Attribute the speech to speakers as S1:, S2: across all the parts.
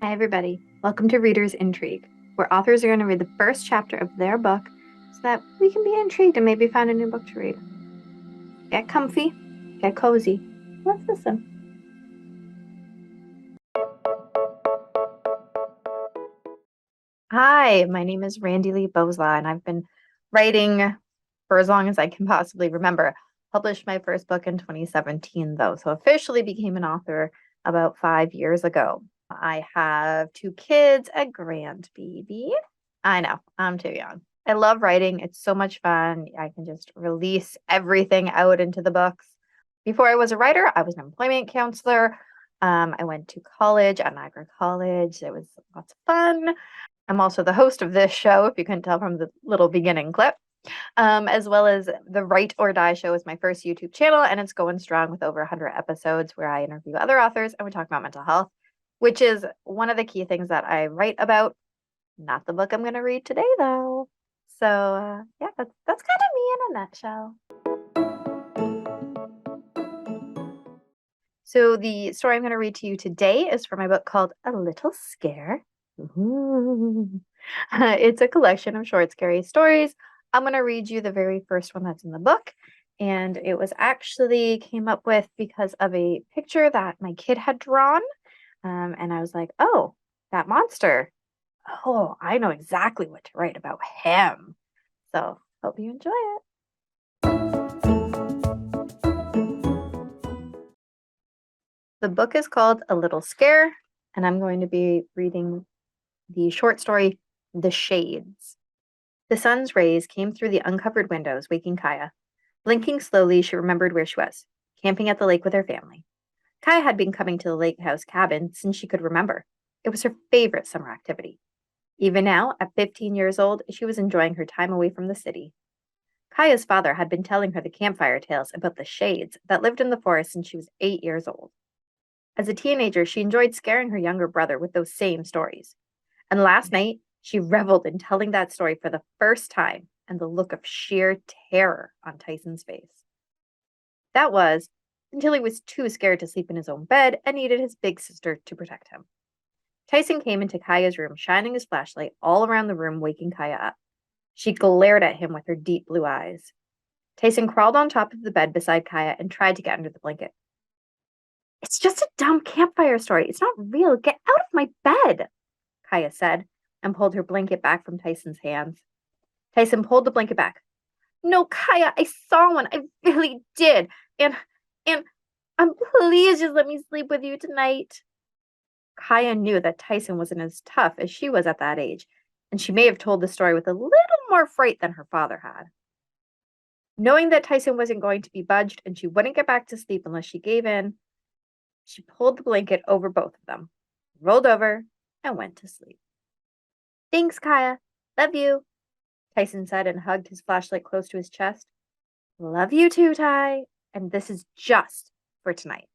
S1: Hi, everybody. Welcome to Reader's Intrigue, where authors are going to read the first chapter of their book so that we can be intrigued and maybe find a new book to read. Get comfy, get cozy. Let's listen. Hi, my name is Randi-Lee Bowslaugh, and I've been writing for as long as I can possibly remember. Published my first book in 2017, though, so officially became an author about 5 years ago. I have 2 kids, a grandbaby. I know, I'm too young. I love writing. It's so much fun. I can just release everything out into the books. Before I was a writer, I was an employment counselor. I went to college at Niagara College. It was lots of fun. I'm also the host of this show, if you couldn't tell from the little beginning clip, as well as the Write or Die show is my first YouTube channel, and it's going strong with over 100 episodes where I interview other authors and we talk about mental health, which is one of the key things that I write about. Not the book I'm going to read today, though. So, yeah, that's kind of me in a nutshell. So, the story I'm going to read to you today is from my book called A Little Scare. It's a collection of short, scary stories. I'm going to read you the very first one that's in the book. And it was actually came up with because of a picture that my kid had drawn. And I was like, oh, that monster. Oh, I know exactly what to write about him. So hope you enjoy it. The book is called A Little Scare, and I'm going to be reading the short story, The Shades. The sun's rays came through the uncovered windows, waking Kaya. Blinking slowly, she remembered where she was, camping at the lake with her family. Kaya had been coming to the lake house cabin since she could remember. It was her favorite summer activity. Even now, at 15 years old, she was enjoying her time away from the city. Kaya's father had been telling her the campfire tales about the shades that lived in the forest since she was 8 years old. As a teenager, she enjoyed scaring her younger brother with those same stories. And last night, she reveled in telling that story for the first time and the look of sheer terror on Tyson's face. That was until he was too scared to sleep in his own bed and needed his big sister to protect him. Tyson came into Kaya's room, shining his flashlight all around the room, waking Kaya up. She glared at him with her deep blue eyes. Tyson crawled on top of the bed beside Kaya and tried to get under the blanket. It's just a dumb campfire story. It's not real. Get out of my bed, Kaya said, and pulled her blanket back from Tyson's hands. Tyson pulled the blanket back. No, Kaya, I saw one. I really did. And please just let me sleep with you tonight. Kaya knew that Tyson wasn't as tough as she was at that age, and she may have told the story with a little more fright than her father had. Knowing that Tyson wasn't going to be budged and she wouldn't get back to sleep unless she gave in, she pulled the blanket over both of them, rolled over, and went to sleep. Thanks, Kaya. Love you, Tyson said and hugged his flashlight close to his chest. Love you too, Ty. And this is just for tonight.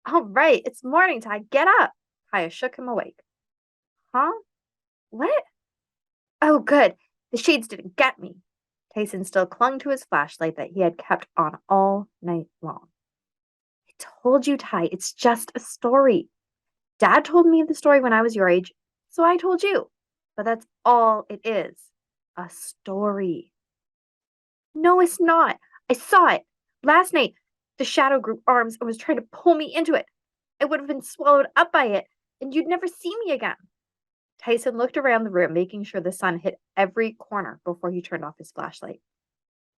S1: All right, it's morning, Ty. Get up. Kaya shook him awake. Huh? What? Oh, good. The shades didn't get me. Tyson still clung to his flashlight that he had kept on all night long. I told you, Ty, it's just a story. Dad told me the story when I was your age, so I told you. But that's all it is. A story. No, it's not. I saw it. Last night, the shadow grew arms and was trying to pull me into it. I would have been swallowed up by it, and you'd never see me again. Tyson looked around the room, making sure the sun hit every corner before he turned off his flashlight.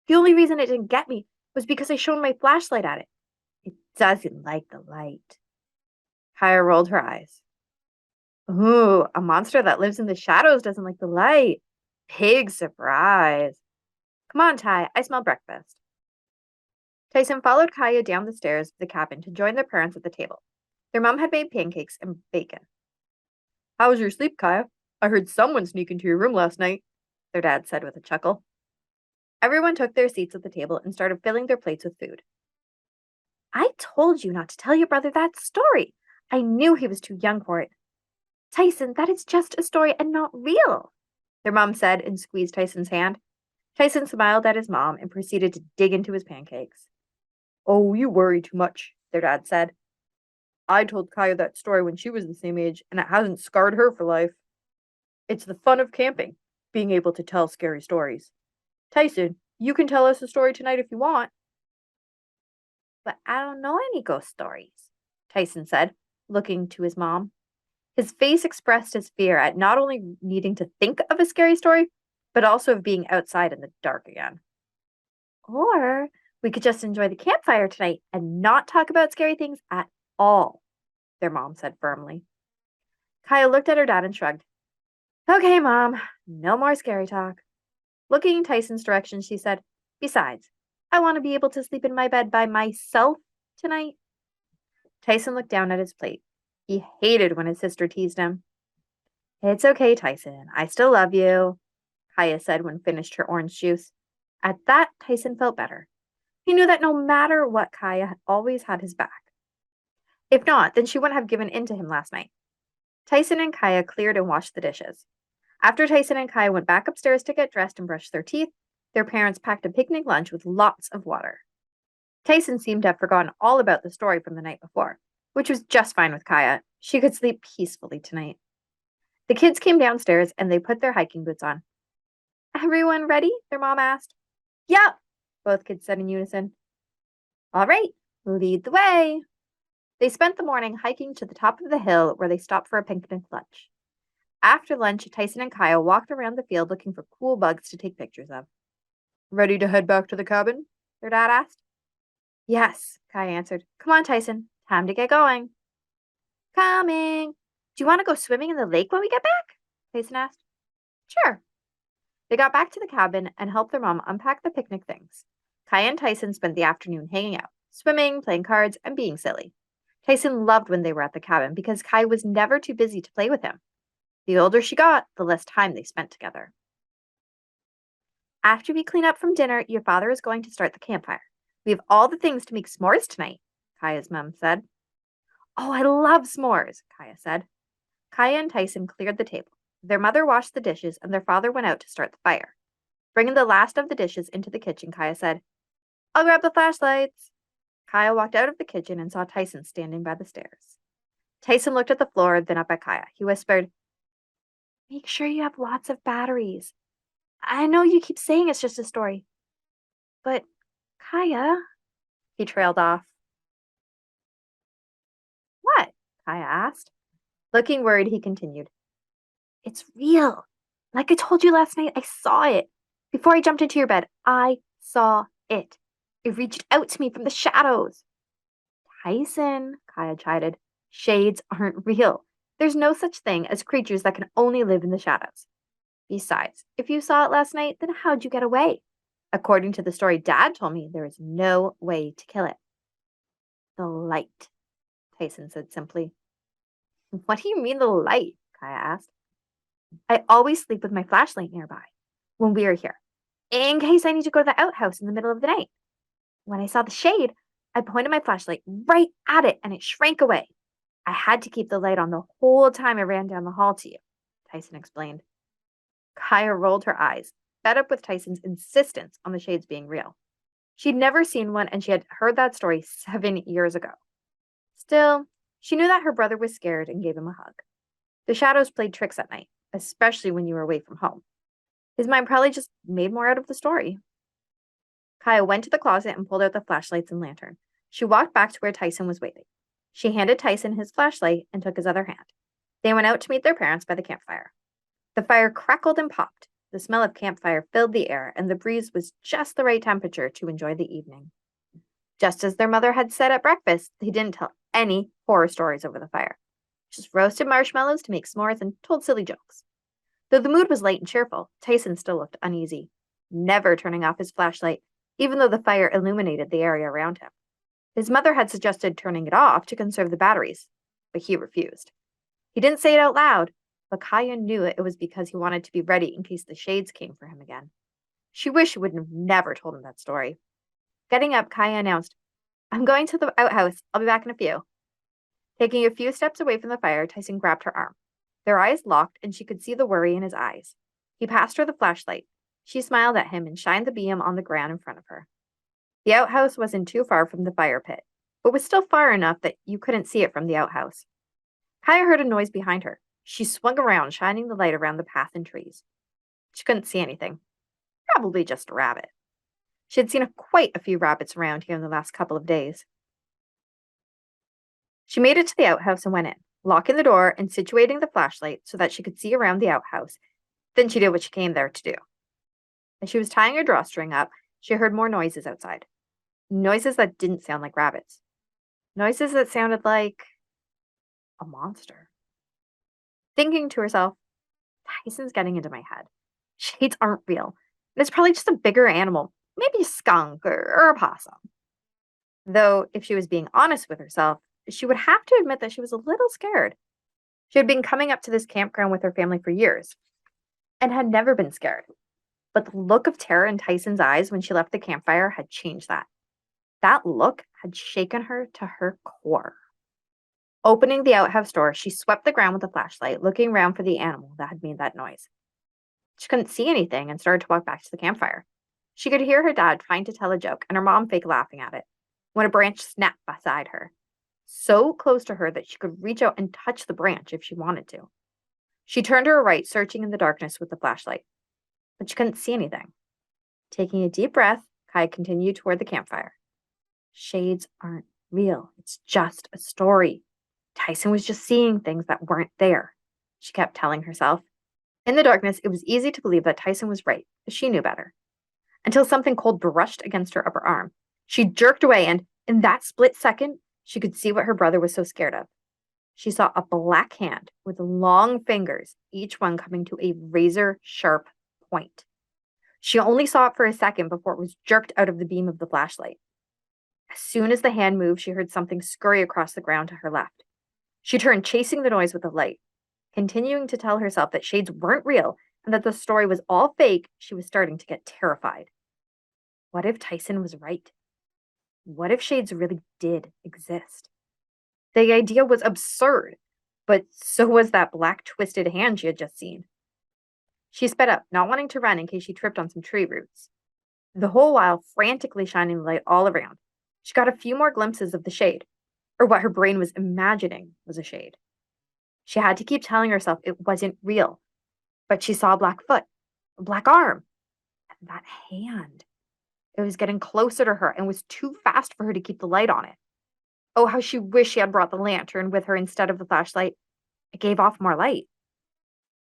S1: The only reason it didn't get me was because I shone my flashlight at it. It doesn't like the light. Kaya rolled her eyes. Ooh, a monster that lives in the shadows doesn't like the light. Big surprise. Come on, Ty, I smell breakfast. Tyson followed Kaya down the stairs of the cabin to join their parents at the table. Their mom had made pancakes and bacon. How was your sleep, Kaya? I heard someone sneak into your room last night, their dad said with a chuckle. Everyone took their seats at the table and started filling their plates with food. I told you not to tell your brother that story. I knew he was too young for it. Tyson, that is just a story and not real, their mom said and squeezed Tyson's hand. Tyson smiled at his mom and proceeded to dig into his pancakes. Oh, you worry too much, their dad said. I told Kaya that story when she was the same age, and it hasn't scarred her for life. It's the fun of camping, being able to tell scary stories. Tyson, you can tell us a story tonight if you want. But I don't know any ghost stories, Tyson said, looking to his mom. His face expressed his fear at not only needing to think of a scary story, but also of being outside in the dark again. Or we could just enjoy the campfire tonight and not talk about scary things at all, their mom said firmly. Kaya looked at her dad and shrugged. Okay, Mom, no more scary talk. Looking in Tyson's direction, she said, besides, I want to be able to sleep in my bed by myself tonight. Tyson looked down at his plate. He hated when his sister teased him. It's okay, Tyson. I still love you, Kaya said when finished her orange juice. At that, Tyson felt better. He knew that no matter what, Kaya had always had his back. If not, then she wouldn't have given in to him last night. Tyson and Kaya cleared and washed the dishes. After Tyson and Kaya went back upstairs to get dressed and brush their teeth, their parents packed a picnic lunch with lots of water. Tyson seemed to have forgotten all about the story from the night before, which was just fine with Kaya. She could sleep peacefully tonight. The kids came downstairs and they put their hiking boots on. Everyone ready? Their mom asked. Yep, both kids said in unison. All right, lead the way. They spent the morning hiking to the top of the hill where they stopped for a picnic lunch. After lunch, Tyson and Kaya walked around the field looking for cool bugs to take pictures of. Ready to head back to the cabin? Their dad asked. Yes, Kaya answered. Come on, Tyson. Time to get going. Coming. Do you want to go swimming in the lake when we get back? Tyson asked. Sure. They got back to the cabin and helped their mom unpack the picnic things. Kaya and Tyson spent the afternoon hanging out, swimming, playing cards, and being silly. Tyson loved when they were at the cabin because Kaya was never too busy to play with him. The older she got, the less time they spent together. After we clean up from dinner, your father is going to start the campfire. We have all the things to make s'mores tonight, Kaya's mom said. Oh, I love s'mores, Kaya said. Kaya and Tyson cleared the table. Their mother washed the dishes, and their father went out to start the fire. Bringing the last of the dishes into the kitchen, Kaya said, I'll grab the flashlights. Kaya walked out of the kitchen and saw Tyson standing by the stairs. Tyson looked at the floor, then up at Kaya. He whispered, Make sure you have lots of batteries. I know you keep saying it's just a story. But, Kaya, he trailed off. What? Kaya asked. Looking worried, he continued. It's real. Like I told you last night, I saw it. Before I jumped into your bed, I saw it. It reached out to me from the shadows. Tyson, Kaya chided. Shades aren't real. There's no such thing as creatures that can only live in the shadows. Besides, if you saw it last night, then how'd you get away? According to the story Dad told me, there is no way to kill it. The light, Tyson said simply. What do you mean the light? Kaya asked. I always sleep with my flashlight nearby when we are here, in case I need to go to the outhouse in the middle of the night. When I saw the shade, I pointed my flashlight right at it and it shrank away. I had to keep the light on the whole time I ran down the hall to you, Tyson explained. Kaya rolled her eyes, fed up with Tyson's insistence on the shades being real. She'd never seen one and she had heard that story 7 years ago. Still, she knew that her brother was scared and gave him a hug. The shadows played tricks at night, especially when you were away from home. His mind probably just made more out of the story. Kaya went to the closet and pulled out the flashlights and lantern. She walked back to where Tyson was waiting. She handed Tyson his flashlight and took his other hand. They went out to meet their parents by the campfire. The fire crackled and popped. The smell of campfire filled the air, and the breeze was just the right temperature to enjoy the evening. Just as their mother had said at breakfast, they didn't tell any horror stories over the fire. Just roasted marshmallows to make s'mores and told silly jokes. Though the mood was light and cheerful, Tyson still looked uneasy, never turning off his flashlight, even though the fire illuminated the area around him. His mother had suggested turning it off to conserve the batteries, but he refused. He didn't say it out loud, but Kaya knew it was because he wanted to be ready in case the shades came for him again. She wished she would have never told him that story. Getting up, Kaya announced, I'm going to the outhouse. I'll be back in a few. Taking a few steps away from the fire, Tyson grabbed her arm. Their eyes locked, and she could see the worry in his eyes. He passed her the flashlight. She smiled at him and shined the beam on the ground in front of her. The outhouse wasn't too far from the fire pit. but was still far enough that you couldn't see it from the outhouse. Kaya heard a noise behind her. She swung around, shining the light around the path and trees. She couldn't see anything. Probably just a rabbit. She had seen quite a few rabbits around here in the last couple of days. She made it to the outhouse and went in, locking the door and situating the flashlight so that she could see around the outhouse. Then she did what she came there to do. As she was tying her drawstring up, she heard more noises outside. Noises that didn't sound like rabbits. Noises that sounded like a monster. Thinking to herself, Tyson's getting into my head. Shades aren't real. It's probably just a bigger animal, maybe a skunk or a possum. Though, if she was being honest with herself, she would have to admit that she was a little scared. She had been coming up to this campground with her family for years and had never been scared. But the look of terror in Tyson's eyes when she left the campfire had changed that. That look had shaken her to her core. Opening the outhouse door, she swept the ground with a flashlight, looking around for the animal that had made that noise. She couldn't see anything and started to walk back to the campfire. She could hear her dad trying to tell a joke and her mom fake laughing at it when a branch snapped beside her, so close to her that she could reach out and touch the branch if she wanted to. She turned to her right, searching in the darkness with the flashlight, but she couldn't see anything. Taking a deep breath, Kai continued toward the campfire. Shades aren't real. It's just a story. Tyson was just seeing things that weren't there, she kept telling herself. In the darkness, it was easy to believe that Tyson was right, but she knew better. Until something cold brushed against her upper arm. She jerked away, and in that split second, she could see what her brother was so scared of. She saw a black hand with long fingers, each one coming to a razor-sharp point. She only saw it for a second before it was jerked out of the beam of the flashlight. As soon as the hand moved, she heard something scurry across the ground to her left. She turned, chasing the noise with the light. Continuing to tell herself that shades weren't real and that the story was all fake, she was starting to get terrified. What if Tyson was right? What if shades really did exist? The idea was absurd, but so was that black twisted hand she had just seen. She sped up, not wanting to run in case she tripped on some tree roots. The whole while frantically shining the light all around. She got a few more glimpses of the shade, or what her brain was imagining was a shade. She had to keep telling herself it wasn't real, but she saw a black foot, a black arm, and that hand. It was getting closer to her and was too fast for her to keep the light on it. Oh, how she wished she had brought the lantern with her instead of the flashlight. It gave off more light.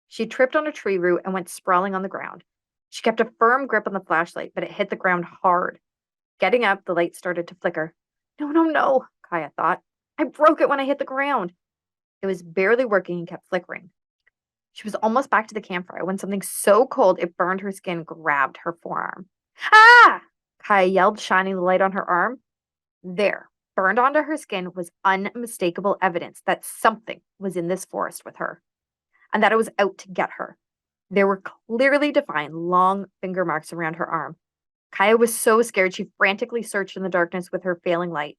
S1: She tripped on a tree root and went sprawling on the ground. She kept a firm grip on the flashlight, but it hit the ground hard. Getting up, the light started to flicker. No, no, no, Kaya thought. I broke it when I hit the ground. It was barely working and kept flickering. She was almost back to the campfire when something so cold it burned her skin grabbed her forearm. Ah! Kaya yelled, shining the light on her arm. There, burned onto her skin, was unmistakable evidence that something was in this forest with her, and that it was out to get her. There were clearly defined long finger marks around her arm. Kaya was so scared she frantically searched in the darkness with her failing light.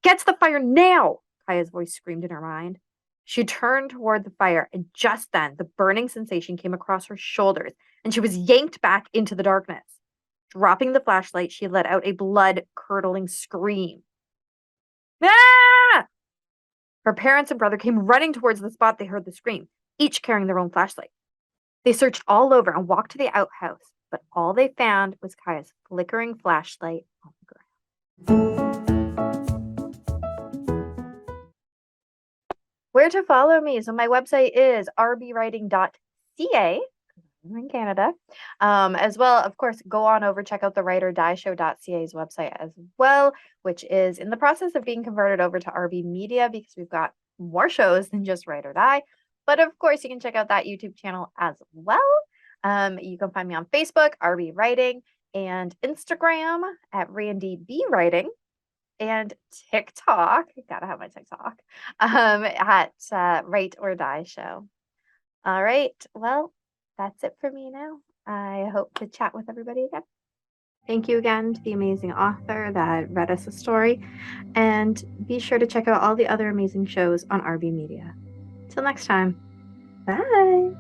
S1: Get to the fire now! Kaya's voice screamed in her mind. She turned toward the fire, and just then the burning sensation came across her shoulders, and she was yanked back into the darkness. Dropping the flashlight, she let out a blood-curdling scream. Ah! Her parents and brother came running towards the spot they heard the scream, each carrying their own flashlight. They searched all over and walked to the outhouse, but all they found was Kaya's flickering flashlight on the ground. Where to follow me? So my website is rbwriting.ca. I'm in Canada. As well, of course, go on over, check out the writerdieshow.ca's website as well, which is in the process of being converted over to RB Media because we've got more shows than just Write or Die. But of course, you can check out that YouTube channel as well. You can find me on Facebook, RB Writing, and Instagram at Randi-Lee Writing, and TikTok. Gotta have my TikTok at Write or Die Show. All right. Well, that's it for me now. I hope to chat with everybody again. Thank you again to the amazing author that read us a story. And be sure to check out all the other amazing shows on RB Media. Till next time. Bye.